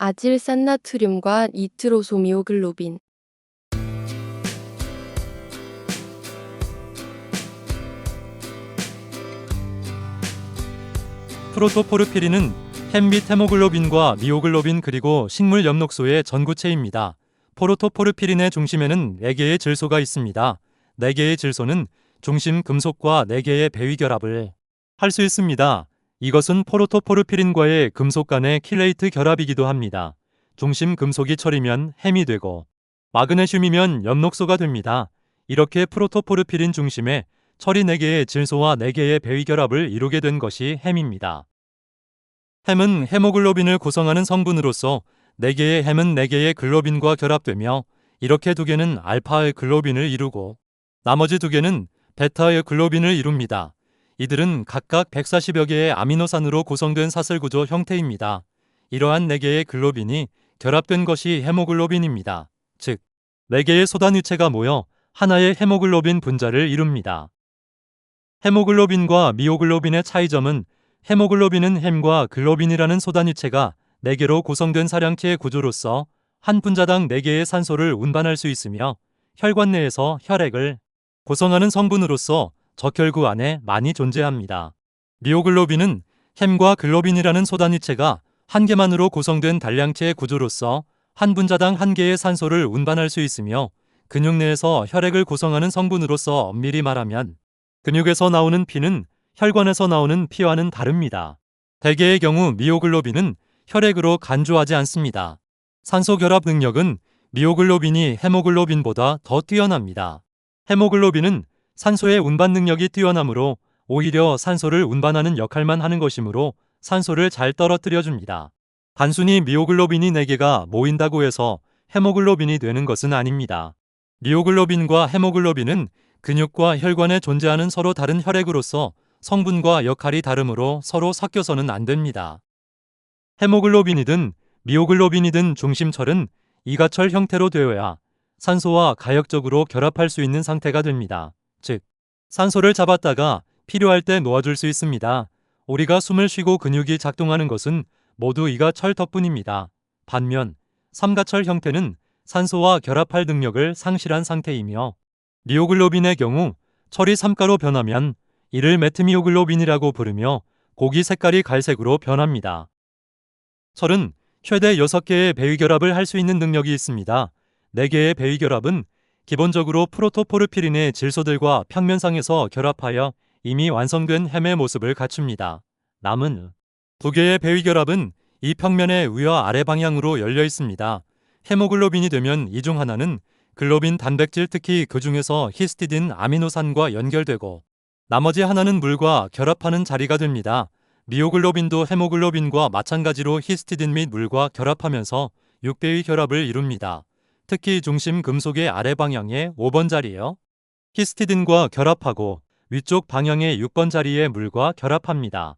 아질산나트륨과 니트로소미오글로빈. 프로토포르피린은 햄 및 헤모글로빈과 미오글로빈 그리고 식물 엽록소의 전구체입니다. 프로토포르피린의 중심에는 4개의 질소가 있습니다. 4개의 질소는 중심 금속과 4개의 배위 결합을 할 수 있습니다. 이것은 프로토포르피린과의 금속 간의 킬레이트 결합이기도 합니다. 중심 금속이 철이면 햄이 되고 마그네슘이면 엽록소가 됩니다. 이렇게 프로토포르피린 중심에 철이 4개의 질소와 4개의 배위결합을 이루게 된 것이 햄입니다. 햄은 헤모글로빈을 구성하는 성분으로서 4개의 햄은 4개의 글로빈과 결합되며 이렇게 2개는 알파의 글로빈을 이루고 나머지 2개는 베타의 글로빈을 이룹니다. 이들은 각각 140여 개의 아미노산으로 구성된 사슬구조 형태입니다. 이러한 4개의 글로빈이 결합된 것이 헤모글로빈입니다. 즉, 4개의 소단위체가 모여 하나의 헤모글로빈 분자를 이룹니다. 헤모글로빈과 미오글로빈의 차이점은 헤모글로빈은 햄과 글로빈이라는 소단위체가 4개로 구성된 사량체의 구조로서 한 분자당 4개의 산소를 운반할 수 있으며 혈관 내에서 혈액을 구성하는 성분으로서 적혈구 안에 많이 존재합니다. 미오글로빈은 햄과 글로빈이라는 소단위체가 한 개만으로 구성된 단량체의 구조로서 한 분자당 1개의 산소를 운반할 수 있으며 근육 내에서 혈액을 구성하는 성분으로서 엄밀히 말하면 근육에서 나오는 피는 혈관에서 나오는 피와는 다릅니다. 대개의 경우 미오글로빈은 혈액으로 간주하지 않습니다. 산소 결합 능력은 미오글로빈이 헤모글로빈보다 더 뛰어납니다. 헤모글로빈은 산소의 운반 능력이 뛰어나므로 오히려 산소를 운반하는 역할만 하는 것이므로 산소를 잘 떨어뜨려 줍니다. 단순히 미오글로빈이 4개가 모인다고 해서 헤모글로빈이 되는 것은 아닙니다. 미오글로빈과 헤모글로빈은 근육과 혈관에 존재하는 서로 다른 혈액으로서 성분과 역할이 다르므로 서로 섞여서는 안 됩니다. 헤모글로빈이든 미오글로빈이든 중심철은 이가철 형태로 되어야 산소와 가역적으로 결합할 수 있는 상태가 됩니다. 즉, 산소를 잡았다가 필요할 때 놓아줄 수 있습니다. 우리가 숨을 쉬고 근육이 작동하는 것은 모두 이가철 덕분입니다. 반면 삼가철 형태는 산소와 결합할 능력을 상실한 상태이며 미오글로빈의 경우 철이 삼가로 변하면 이를 메트미오글로빈이라고 부르며 고기 색깔이 갈색으로 변합니다. 철은 최대 6개의 배위결합을 할 수 있는 능력이 있습니다. 4개의 배위결합은 기본적으로 프로토포르피린의 질소들과 평면상에서 결합하여 이미 완성된 햄의 모습을 갖춥니다. 남은 2개의 배위결합은 이 평면의 위와 아래 방향으로 열려 있습니다. 헤모글로빈이 되면 이 중 하나는 글로빈 단백질 특히 그 중에서 히스티딘 아미노산과 연결되고 나머지 하나는 물과 결합하는 자리가 됩니다. 미오글로빈도 헤모글로빈과 마찬가지로 히스티딘 및 물과 결합하면서 6배의 결합을 이룹니다. 특히 중심 금속의 아래 방향의 5번 자리에요. 히스티딘과 결합하고 위쪽 방향의 6번 자리에 물과 결합합니다.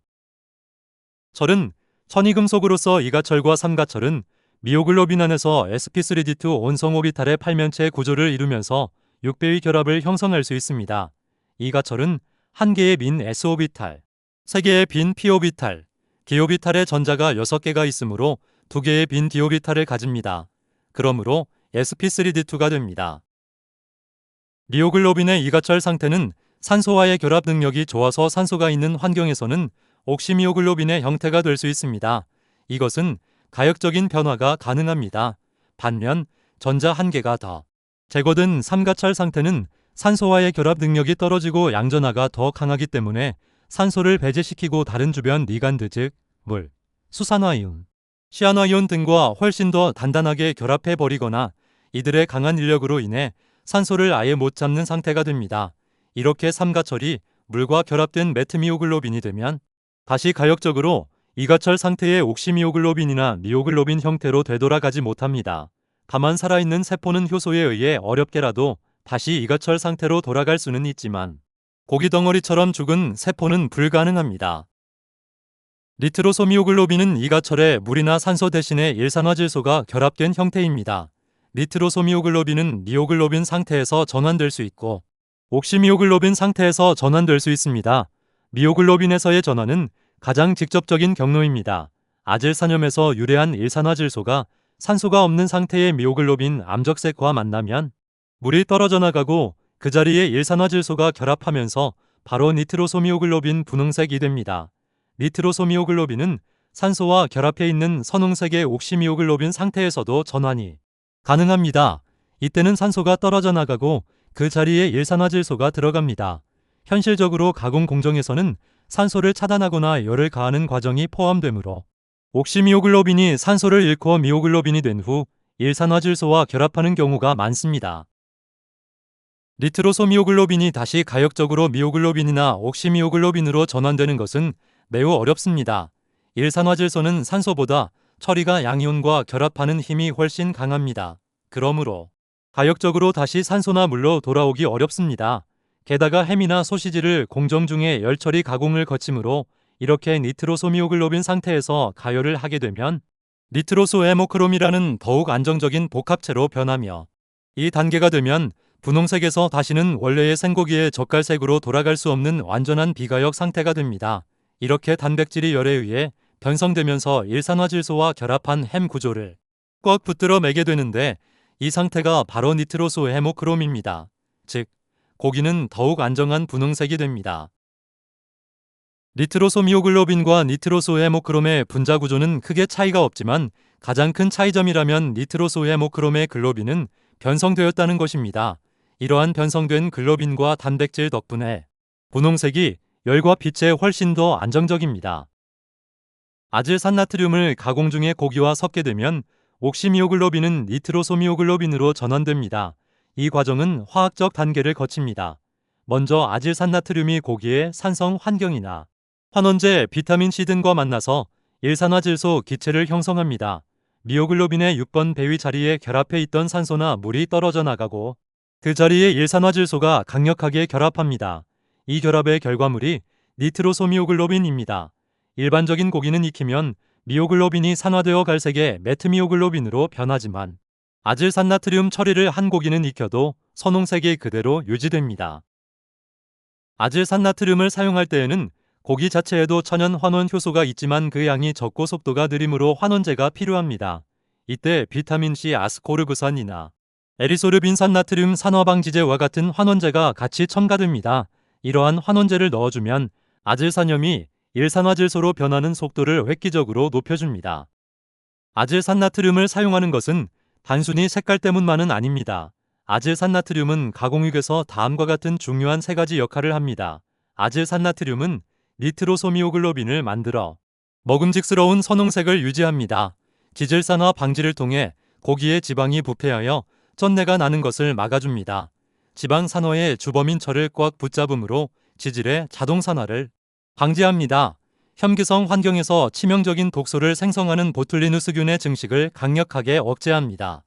철은 천이금속으로서 이가철과 삼가철은 미오글로빈 안에서 sp3d2 온성 오비탈의 팔면체 구조를 이루면서 6배의 결합을 형성할 수 있습니다. 이가철은 1개의 민 s오비탈, 3개의 빈 p오비탈, d오비탈의 전자가 6개가 있으므로 2개의 빈 d오비탈을 가집니다. 그러므로 sp3d2가 됩니다. 미오글로빈의 이가철 상태는 산소와의 결합 능력이 좋아서 산소가 있는 환경에서는 옥시미오글로빈의 형태가 될 수 있습니다. 이것은 가역적인 변화가 가능합니다. 반면 전자 1개가 더 제거된 삼가철 상태는 산소와의 결합 능력이 떨어지고 양전하가 더 강하기 때문에 산소를 배제시키고 다른 주변 리간드 즉 물, 수산화이온, 시아나이온 등과 훨씬 더 단단하게 결합해버리거나 이들의 강한 인력으로 인해 산소를 아예 못 잡는 상태가 됩니다. 이렇게 삼가철이 물과 결합된 메트미오글로빈이 되면 다시 가역적으로 이가철 상태의 옥시미오글로빈이나 미오글로빈 형태로 되돌아가지 못합니다. 가만 살아있는 세포는 효소에 의해 어렵게라도 다시 이가철 상태로 돌아갈 수는 있지만 고기 덩어리처럼 죽은 세포는 불가능합니다. 니트로소미오글로빈은 이가철에 물이나 산소 대신에 일산화질소가 결합된 형태입니다. 니트로소미오글로빈은 미오글로빈 상태에서 전환될 수 있고 옥시미오글로빈 상태에서 전환될 수 있습니다. 미오글로빈에서의 전환은 가장 직접적인 경로입니다. 아질산염에서 유래한 일산화질소가 산소가 없는 상태의 미오글로빈 암적색과 만나면 물이 떨어져 나가고 그 자리에 일산화질소가 결합하면서 바로 니트로소미오글로빈 분홍색이 됩니다. 니트로소미오글로빈은 산소와 결합해 있는 선홍색의 옥시미오글로빈 상태에서도 전환이 가능합니다. 이때는 산소가 떨어져 나가고 그 자리에 일산화질소가 들어갑니다. 현실적으로 가공 공정에서는 산소를 차단하거나 열을 가하는 과정이 포함되므로 옥시미오글로빈이 산소를 잃고 미오글로빈이 된 후 일산화질소와 결합하는 경우가 많습니다. 니트로소미오글로빈이 다시 가역적으로 미오글로빈이나 옥시미오글로빈으로 전환되는 것은 매우 어렵습니다. 일산화질소는 산소보다 처리가 양이온과 결합하는 힘이 훨씬 강합니다. 그러므로 가역적으로 다시 산소나 물로 돌아오기 어렵습니다. 게다가 햄이나 소시지를 공정 중에 열처리 가공을 거치므로 이렇게 니트로소미오글로빈 상태에서 가열을 하게 되면 니트로소헤모크롬이라는 더욱 안정적인 복합체로 변하며 이 단계가 되면 분홍색에서 다시는 원래의 생고기의 젓갈색으로 돌아갈 수 없는 완전한 비가역 상태가 됩니다. 이렇게 단백질이 열에 의해 변성되면서 일산화질소와 결합한 햄 구조를 꽉 붙들어 매게 되는데 이 상태가 바로 니트로소헤모크롬입니다. 즉, 고기는 더욱 안정한 분홍색이 됩니다. 니트로소미오글로빈과 니트로소헤모크롬의 분자 구조는 크게 차이가 없지만 가장 큰 차이점이라면 니트로소헤모크롬의 글로빈은 변성되었다는 것입니다. 이러한 변성된 글로빈과 단백질 덕분에 분홍색이 열과 빛에 훨씬 더 안정적입니다. 아질산나트륨을 가공 중에 고기와 섞게 되면 옥시미오글로빈은 니트로소미오글로빈으로 전환됩니다. 이 과정은 화학적 단계를 거칩니다. 먼저 아질산나트륨이 고기의 산성 환경이나 환원제, 비타민C 등과 만나서 일산화질소 기체를 형성합니다. 미오글로빈의 6번 배위 자리에 결합해 있던 산소나 물이 떨어져 나가고 그 자리에 일산화질소가 강력하게 결합합니다. 이 결합의 결과물이 니트로소미오글로빈입니다. 일반적인 고기는 익히면 미오글로빈이 산화되어 갈색의 매트미오글로빈으로 변하지만 아질산나트륨 처리를 한 고기는 익혀도 선홍색이 그대로 유지됩니다. 아질산나트륨을 사용할 때에는 고기 자체에도 천연 환원 효소가 있지만 그 양이 적고 속도가 느리므로 환원제가 필요합니다. 이때 비타민C 아스코르브산이나 에리소르빈산 나트륨 산화방지제와 같은 환원제가 같이 첨가됩니다. 이러한 환원제를 넣어주면 아질산염이 일산화질소로 변하는 속도를 획기적으로 높여줍니다. 아질산나트륨을 사용하는 것은 단순히 색깔 때문만은 아닙니다. 아질산나트륨은 가공육에서 다음과 같은 중요한 세 가지 역할을 합니다. 아질산나트륨은 니트로소미오글로빈을 만들어 먹음직스러운 선홍색을 유지합니다. 지질산화 방지를 통해 고기의 지방이 부패하여 쩐내가 나는 것을 막아줍니다. 지방 산화의 주범인 철을 꽉 붙잡음으로 지질의 자동산화를 방지합니다. 혐기성 환경에서 치명적인 독소를 생성하는 보툴리누스균의 증식을 강력하게 억제합니다.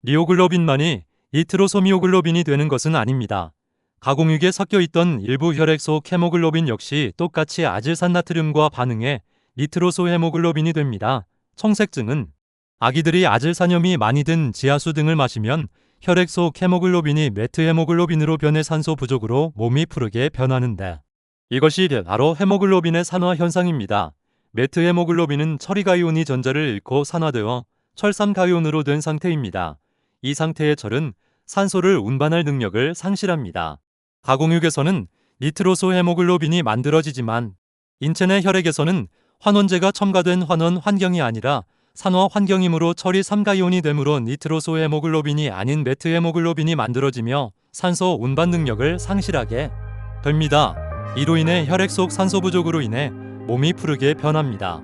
미오글로빈만이 니트로소미오글로빈이 되는 것은 아닙니다. 가공육에 섞여 있던 일부 혈액 속 헤모글로빈 역시 똑같이 아질산나트륨과 반응해 니트로소헤모글로빈이 됩니다. 청색증은 아기들이 아질산염이 많이 든 지하수 등을 마시면 혈액 속 헤모글로빈이 메트헤모글로빈으로 변해 산소 부족으로 몸이 푸르게 변하는데 이것이 바로 헤모글로빈의 산화 현상입니다. 메트헤모글로빈은 처리가이온이 전자를 잃고 산화되어 철삼가이온으로 된 상태입니다. 이 상태의 철은 산소를 운반할 능력을 상실합니다. 가공육에서는 니트로소헤모글로빈이 만들어지지만 인체 내 혈액에서는 환원제가 첨가된 환원 환경이 아니라 산화 환경이므로 철이 3가이온이 되므로 니트로소헤모글로빈이 아닌 메트헤모글로빈이 만들어지며 산소 운반 능력을 상실하게 됩니다. 이로 인해 혈액 속 산소 부족으로 인해 몸이 푸르게 변합니다.